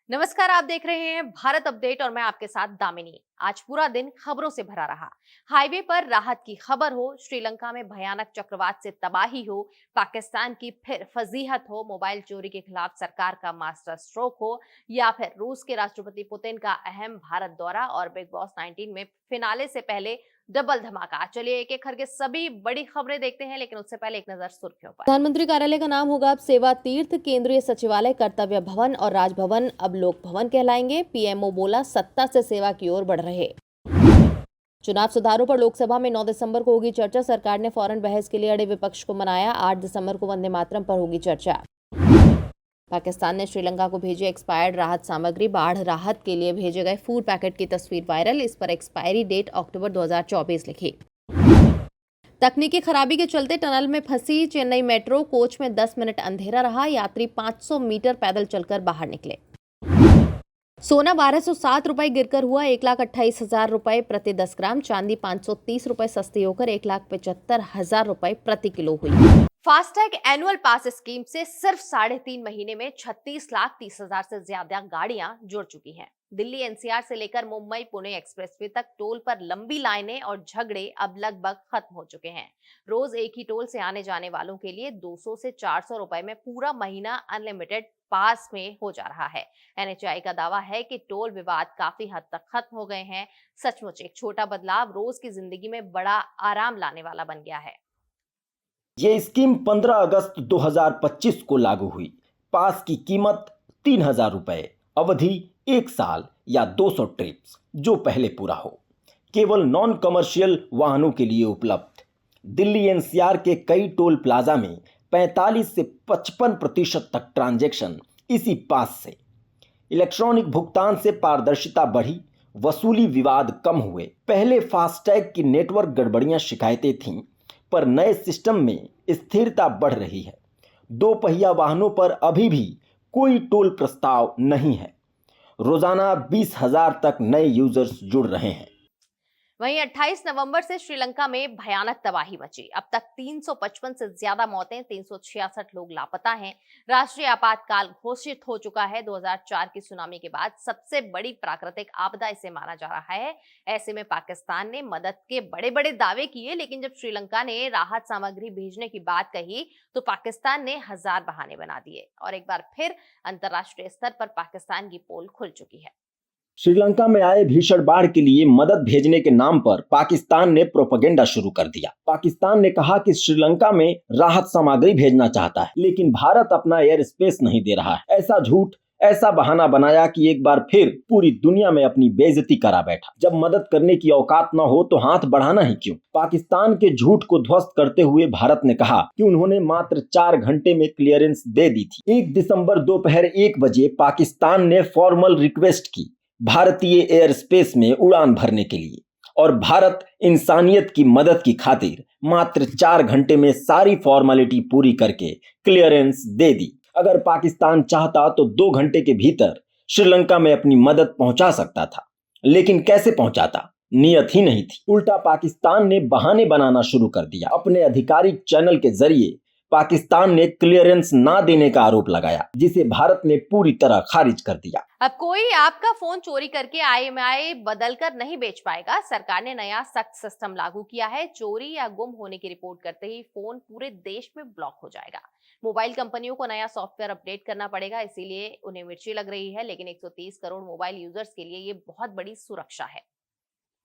नमस्कार, आप देख रहे हैं भारत अपडेट और मैं आपके साथ दामिनी। आज पूरा दिन खबरों से भरा रहा। हाईवे पर राहत की खबर हो, श्रीलंका में भयानक चक्रवात से तबाही हो, पाकिस्तान की फिर फजीहत हो, मोबाइल चोरी के खिलाफ सरकार का मास्टर स्ट्रोक हो, या फिर रूस के राष्ट्रपति पुतिन का अहम भारत दौरा और बिग बॉस 19 में फिनाले से पहले डबल धमाका। चलिए एक एक करके सभी बड़ी खबरें देखते हैं, लेकिन उससे पहले एक नजर सुर्खियों पर। प्रधानमंत्री कार्यालय का नाम होगा अब सेवा तीर्थ, केंद्रीय सचिवालय कर्तव्य भवन और राजभवन अब लोक भवन कहलाएंगे। पीएमओ बोला, सत्ता से सेवा की ओर बढ़ रहे। चुनाव सुधारों पर लोकसभा में 9 दिसंबर को होगी चर्चा। सरकार ने फौरन बहस के लिए अड़े विपक्ष को मनाया। 8 दिसंबर को वंदे मातरम पर होगी चर्चा। पाकिस्तान ने श्रीलंका को भेजी एक्सपायर्ड राहत सामग्री। बाढ़ राहत के लिए भेजे गए फूड पैकेट की तस्वीर वायरल। इस पर एक्सपायरी डेट अक्टूबर 2024 लिखी। तकनीकी खराबी के चलते टनल में फंसी चेन्नई मेट्रो, कोच में 10 मिनट अंधेरा रहा। यात्री 500 मीटर पैदल चलकर बाहर निकले। सोना 1207 रुपए गिरकर हुआ 1,28,000 रुपए प्रति 10 ग्राम। चांदी 530 रुपए सस्ती होकर 1,75,000 रुपए प्रति किलो हुई। फास्टैग एनुअल पास स्कीम से सिर्फ 3.5 महीने में 36,30,000 से ज्यादा गाड़ियां जुड़ चुकी हैं। दिल्ली एनसीआर से लेकर मुंबई पुणे एक्सप्रेसवे तक टोल पर लंबी लाइनें और झगड़े अब लगभग खत्म हो चुके हैं। रोज एक ही टोल से आने जाने वालों के लिए 200 से 400 रुपए में पूरा महीना अनलिमिटेड पास में हो जा रहा है। एनएचएआई का दावा है कि टोल विवाद काफी हद तक खत्म हो गए हैं। सचमुच एक छोटा बदलाव रोज की जिंदगी में बड़ा आराम लाने वाला बन गया है। ये स्कीम 15 अगस्त 2025 को लागू हुई। पास की कीमत 3,000 रुपए, अवधि 1 साल या 200 ट्रिप्स, जो पहले पूरा हो। केवल नॉन कमर्शियल वाहनों के लिए उपलब्ध। दिल्ली एनसीआर के कई टोल प्लाजा में 45 से 55% तक ट्रांजैक्शन इसी पास से। इलेक्ट्रॉनिक भुगतान से पारदर्शिता बढ़ी, वसूली विवाद कम हुए। पहले फास्टैग की नेटवर्क गड़बड़ियां शिकायतें थीं, पर नए सिस्टम में स्थिरता बढ़ रही है। 2 पहिया वाहनों पर अभी भी कोई टोल प्रस्ताव नहीं है। रोजाना 20,000 तक नए यूजर्स जुड़ रहे हैं। वहीं 28 नवंबर से श्रीलंका में भयानक तबाही मची। अब तक 355 से ज्यादा मौतें, 366 लोग लापता हैं। राष्ट्रीय आपातकाल घोषित हो चुका है। 2004 की सुनामी के बाद सबसे बड़ी प्राकृतिक आपदा इसे माना जा रहा है। ऐसे में पाकिस्तान ने मदद के बड़े बड़े दावे किए, लेकिन जब श्रीलंका ने राहत सामग्री भेजने की बात कही तो पाकिस्तान ने हजार बहाने बना दिए और एक बार फिर अंतर्राष्ट्रीय स्तर पर पाकिस्तान की पोल खुल चुकी है। श्रीलंका में आए भीषण बाढ़ के लिए मदद भेजने के नाम पर पाकिस्तान ने प्रोपेगेंडा शुरू कर दिया। पाकिस्तान ने कहा कि श्रीलंका में राहत सामग्री भेजना चाहता है, लेकिन भारत अपना एयर स्पेस नहीं दे रहा है। ऐसा झूठ, ऐसा बहाना बनाया कि एक बार फिर पूरी दुनिया में अपनी बेइज्जती करा बैठा। जब मदद करने की औकात न हो तो हाथ बढ़ाना ही क्यों। पाकिस्तान के झूठ को ध्वस्त करते हुए भारत ने कहा कि उन्होंने मात्र 4 घंटे में क्लियरेंस दे दी थी। 1 दिसंबर दोपहर 1 बजे पाकिस्तान ने फॉर्मल रिक्वेस्ट की भारतीय एयर स्पेस में उड़ान भरने के लिए, और भारत इंसानियत की मदद की खातिर मात्र 4 घंटे में सारी फॉर्मेलिटी पूरी करके क्लियरेंस दे दी। अगर पाकिस्तान चाहता तो 2 घंटे के भीतर श्रीलंका में अपनी मदद पहुंचा सकता था, लेकिन कैसे पहुंचाता, नियत ही नहीं थी। उल्टा पाकिस्तान ने बहाने बनाना शुरू कर दिया। अपने आधिकारिक चैनल के जरिए पाकिस्तान ने क्लियरेंस ना देने का आरोप लगाया, जिसे भारत ने पूरी तरह खारिज कर दिया। अब कोई आपका फोन चोरी करके IMEI बदलकर नहीं बेच पाएगा। सरकार ने नया सख्त सिस्टम लागू किया है। चोरी या गुम होने की रिपोर्ट करते ही फोन पूरे देश में ब्लॉक हो जाएगा। मोबाइल कंपनियों को नया सॉफ्टवेयर अपडेट करना पड़ेगा, इसीलिए उन्हें मिर्ची लग रही है, लेकिन 130 करोड़ मोबाइल यूजर्स के लिए ये बहुत बड़ी सुरक्षा है।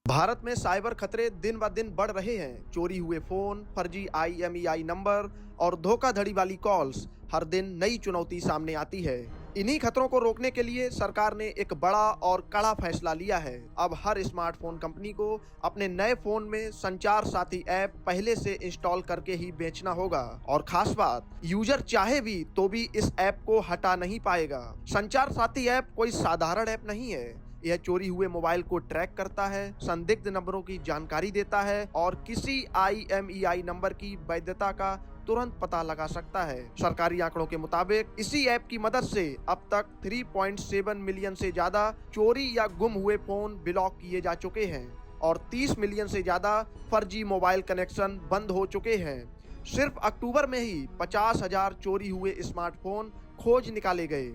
भारत में साइबर खतरे दिन ब दिन बढ़ रहे हैं। चोरी हुए फोन, फर्जी IMEI नंबर और धोखाधड़ी वाली कॉल्स हर दिन नई चुनौती सामने आती है। इन्हीं खतरों को रोकने के लिए सरकार ने एक बड़ा और कड़ा फैसला लिया है। अब हर स्मार्टफोन कंपनी को अपने नए फोन में संचार साथी ऐप पहले से इंस्टॉल करके ही बेचना होगा, और खास बात, यूजर चाहे भी तो भी इस ऐप को हटा नहीं पाएगा। संचार साथी ऐप कोई साधारण ऐप नहीं है। यह चोरी हुए मोबाइल को ट्रैक करता है, संदिग्ध नंबरों की जानकारी देता है और किसी IMEI नंबर की वैधता का तुरंत पता लगा सकता है। सरकारी आंकड़ों के मुताबिक इसी ऐप की मदद से अब तक 3.7 मिलियन से ज्यादा चोरी या गुम हुए फोन ब्लॉक किए जा चुके हैं और 30 मिलियन से ज्यादा फर्जी मोबाइल कनेक्शन बंद हो चुके हैं। सिर्फ अक्टूबर में ही 50,000 चोरी हुए स्मार्टफोन खोज निकाले गए।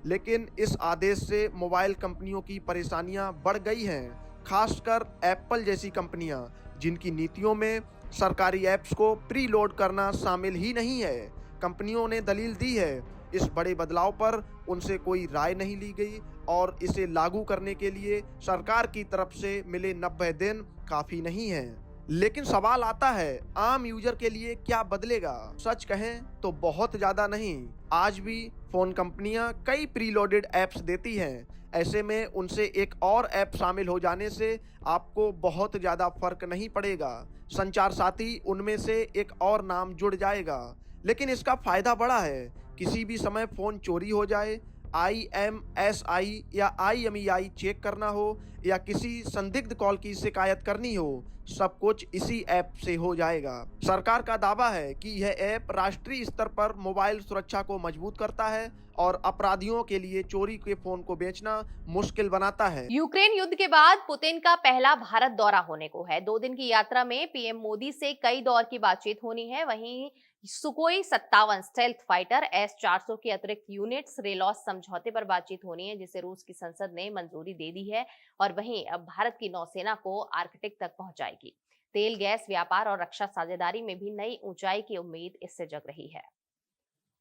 लेकिन इस आदेश से मोबाइल कंपनियों की परेशानियां बढ़ गई हैं, खासकर एप्पल जैसी कंपनियां जिनकी नीतियों में सरकारी ऐप्स को प्री लोड करना शामिल ही नहीं है। कंपनियों ने दलील दी है इस बड़े बदलाव पर उनसे कोई राय नहीं ली गई और इसे लागू करने के लिए सरकार की तरफ से मिले 90 दिन काफी नहीं है। लेकिन सवाल आता है, आम यूजर के लिए क्या बदलेगा? सच कहें तो बहुत ज्यादा नहीं। आज भी फोन कंपनियां कई प्रीलोडेड ऐप्स देती हैं। ऐसे में उनसे एक और ऐप शामिल हो जाने से आपको बहुत ज्यादा फर्क नहीं पड़ेगा। संचार साथी उनमें से एक और नाम जुड़ जाएगा। लेकिन इसका फायदा बड़ा है। किसी भी समय फोन चोरी हो जाए, IMSI या IMEI चेक करना हो या किसी संदिग्ध कॉल की शिकायत करनी हो, सब कुछ इसी ऐप से हो जाएगा। सरकार का दावा है कि यह ऐप राष्ट्रीय स्तर पर मोबाइल सुरक्षा को मजबूत करता है और अपराधियों के लिए चोरी के फोन को बेचना मुश्किल बनाता है। यूक्रेन युद्ध के बाद पुतिन का पहला भारत दौरा होने को है। 2 दिन की यात्रा में पीएम मोदी से कई दौर की बातचीत होनी है। वहीं सुकोई 57 स्टेल्थ फाइटर S-400 की अतिरिक्त यूनिट्स रेलॉस समझौते पर बातचीत होनी है, जिसे रूस की संसद ने मंजूरी दे दी है और वहीं अब भारत की नौसेना को आर्कटिक तक पहुंचाएगी। तेल, गैस, व्यापार और रक्षा साझेदारी में भी नई ऊंचाई की उम्मीद इससे जग रही है।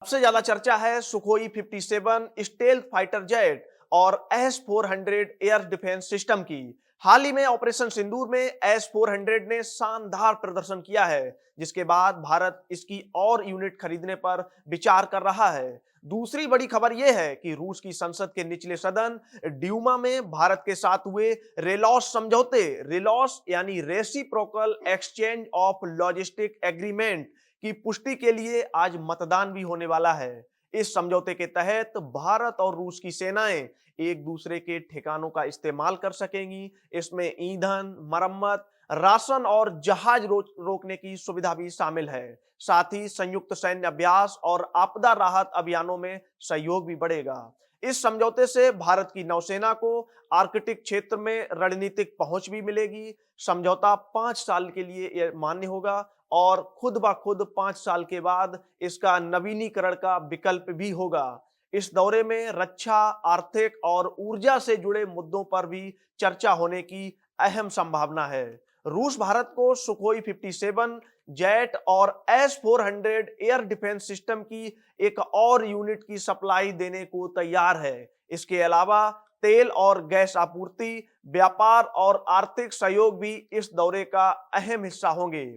सबसे ज्यादा चर्चा है सुखोई 57 स्टेल्थ फाइटर जेट और S-400 एयर डिफेंस सिस्टम की। हाल ही में ऑपरेशन सिंदूर में S-400 ने शानदार प्रदर्शन किया है, जिसके बाद भारत इसकी और यूनिट खरीदने पर विचार कर रहा है। दूसरी बड़ी खबर यह है कि रूस की संसद के निचले सदन ड्यूमा में भारत के साथ हुए रेलॉस समझौते, रेलॉस यानी reciprocal exchange of logistic agreement की पुष्टि के लिए आज मतदान भी होने वाला है। इस समझौते के तहत भारत और रूस की सेनाएं एक दूसरे के ठिकानों का इस्तेमाल कर सकेंगी। इसमें ईंधन, मरम्मत, राशन और जहाज रोकने की सुविधा भी शामिल है। साथ ही संयुक्त सैन्य अभ्यास और आपदा राहत अभियानों में सहयोग भी बढ़ेगा। इस समझौते से भारत की नौसेना को आर्कटिक क्षेत्र में रणनीतिक पहुंच भी मिलेगी। समझौता 5 साल के लिए मान्य होगा और खुद ब खुद 5 साल के बाद इसका नवीनीकरण का विकल्प भी होगा। इस दौरे में रक्षा, आर्थिक और ऊर्जा से जुड़े मुद्दों पर भी चर्चा होने की अहम संभावना है। रूस भारत को सुखोई 57 जेट और S-400 एयर डिफेंस सिस्टम की एक और यूनिट की सप्लाई देने को तैयार है। इसके अलावा तेल और गैस आपूर्ति, व्यापार और आर्थिक सहयोग भी इस दौरे का अहम हिस्सा होंगे।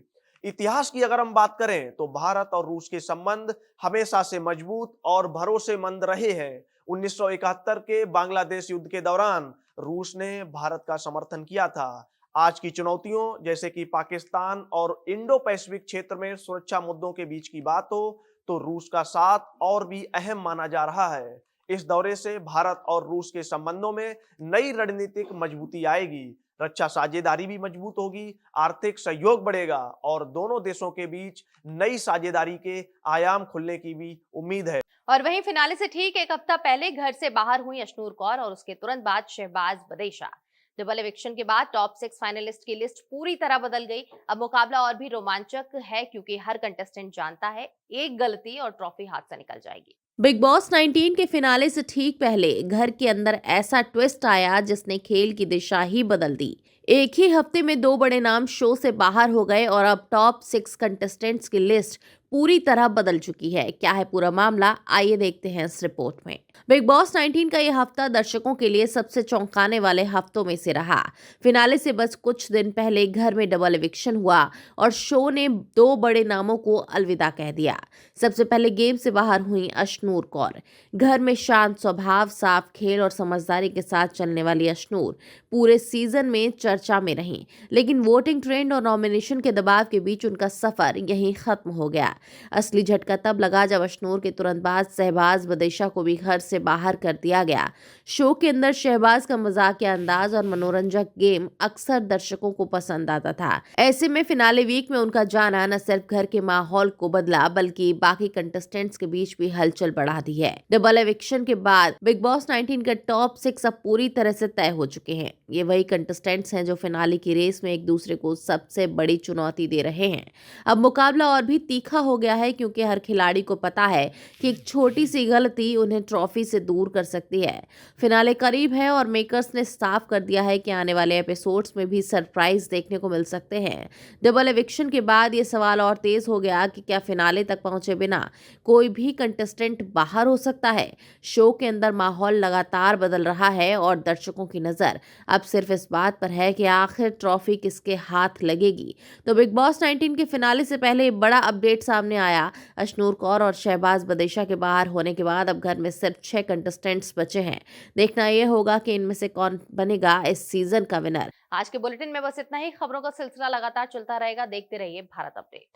इतिहास की अगर हम बात करें तो भारत और रूस के संबंध हमेशा से मजबूत और भरोसेमंद रहे हैं। 1971 के बांग्लादेश युद्ध के दौरान रूस ने भारत का समर्थन किया था। आज की चुनौतियों जैसे कि पाकिस्तान और इंडो पैसिफिक क्षेत्र में सुरक्षा मुद्दों के बीच की बात हो तो रूस का साथ और भी अहम माना जा रहा है। इस दौरे से भारत और रूस के संबंधों में नई रणनीतिक मजबूती आएगी, रक्षा साझेदारी भी मजबूत होगी, आर्थिक सहयोग बढ़ेगा और दोनों देशों के बीच नई साझेदारी के आयाम खुलने की भी उम्मीद है। और वहीं फिनाले से ठीक एक हफ्ता पहले घर से बाहर हुई अशनूर कौर और उसके तुरंत बाद शहबाज बदेशा। डबल एविक्शन के बाद टॉप 6 फाइनलिस्ट की लिस्ट पूरी तरह बदल गई। अब मुकाबला और भी रोमांचक है क्योंकि हर कंटेस्टेंट जानता है एक गलती और ट्रॉफी हाथ से निकल जाएगी। बिग बॉस 19 के फिनाले से ठीक पहले घर के अंदर ऐसा ट्विस्ट आया जिसने खेल की दिशा ही बदल दी। एक ही हफ्ते में 2 बड़े नाम शो से बाहर हो गए और अब टॉप 6 कंटेस्टेंट्स की लिस्ट पूरी तरह बदल चुकी है। क्या है पूरा मामला, आइए देखते हैं इस रिपोर्ट में। बिग बॉस 19 का यह हफ्ता दर्शकों के लिए सबसे चौंकाने वाले हफ्तों में से रहा। फिनाले से बस कुछ दिन पहले घर में डबल एविक्शन हुआ और शो ने 2 बड़े नामों को अलविदा कह दिया। सबसे पहले गेम से बाहर हुई अशनूर कौर। घर में शांत स्वभाव, साफ खेल और समझदारी के साथ चलने वाली अशनूर पूरे सीजन में चर्चा में रहीं, लेकिन वोटिंग ट्रेंड और नॉमिनेशन के दबाव के बीच उनका सफर यहीं खत्म हो गया। असली झटका तब लगा जब अशनूर के तुरंत बाद शहबाज बदेशा को भी घर से बाहर कर दिया गया। शो के अंदर शहबाज का मजाकिया अंदाज और मनोरंजक गेम अक्सर दर्शकों को पसंद आता था। ऐसे में फिनाले वीक में उनका जाना न सिर्फ घर के माहौल को बदला बल्कि बाकी कंटेस्टेंट्स के बीच भी हलचल बढ़ा दी है। डबल एविक्शन के बाद बिग बॉस 19 के टॉप 6 अब पूरी तरह से तय हो चुके हैं। ये वही कंटेस्टेंट्स हैं हैं जो फिनाले की रेस में एक दूसरे को सबसे बड़ी चुनौती दे रहे हैं। अब मुकाबला और भी तीखा हो गया है क्योंकि हर खिलाड़ी को पता है कि एक छोटी सी गलती उन्हें ट्रॉफी से दूर कर सकती है। फिनाले करीब है और मेकर्स ने साफ कर दिया है कि आने वाले एपिसोड्स में भी सरप्राइज देखने को मिल सकते हैं। डबल एविक्शन के बाद ये सवाल और तेज हो गया कि क्या फिनाले तक पहुंचे बिना कोई भी कंटेस्टेंट बाहर हो सकता है। शो के अंदर माहौल लगातार बदल रहा है और दर्शकों की नजर अब सिर्फ इस बात पर है कि आखिर ट्रॉफी किसके हाथ लगेगी। तो बिग बॉस 19 के फिनाले से पहले बड़ा अपडेट सामने आया। अशनूर कौर और शहबाज बदेशा के बाहर होने के बाद अब घर में सिर्फ 6 कंटेस्टेंट्स बचे हैं। देखना यह होगा कि इनमें से कौन बनेगा इस सीजन का विनर। आज के बुलेटिन में बस इतना ही। खबरों का सिलसिला लगातार चलता रहेगा। देखते रहिए भारत अपडेट।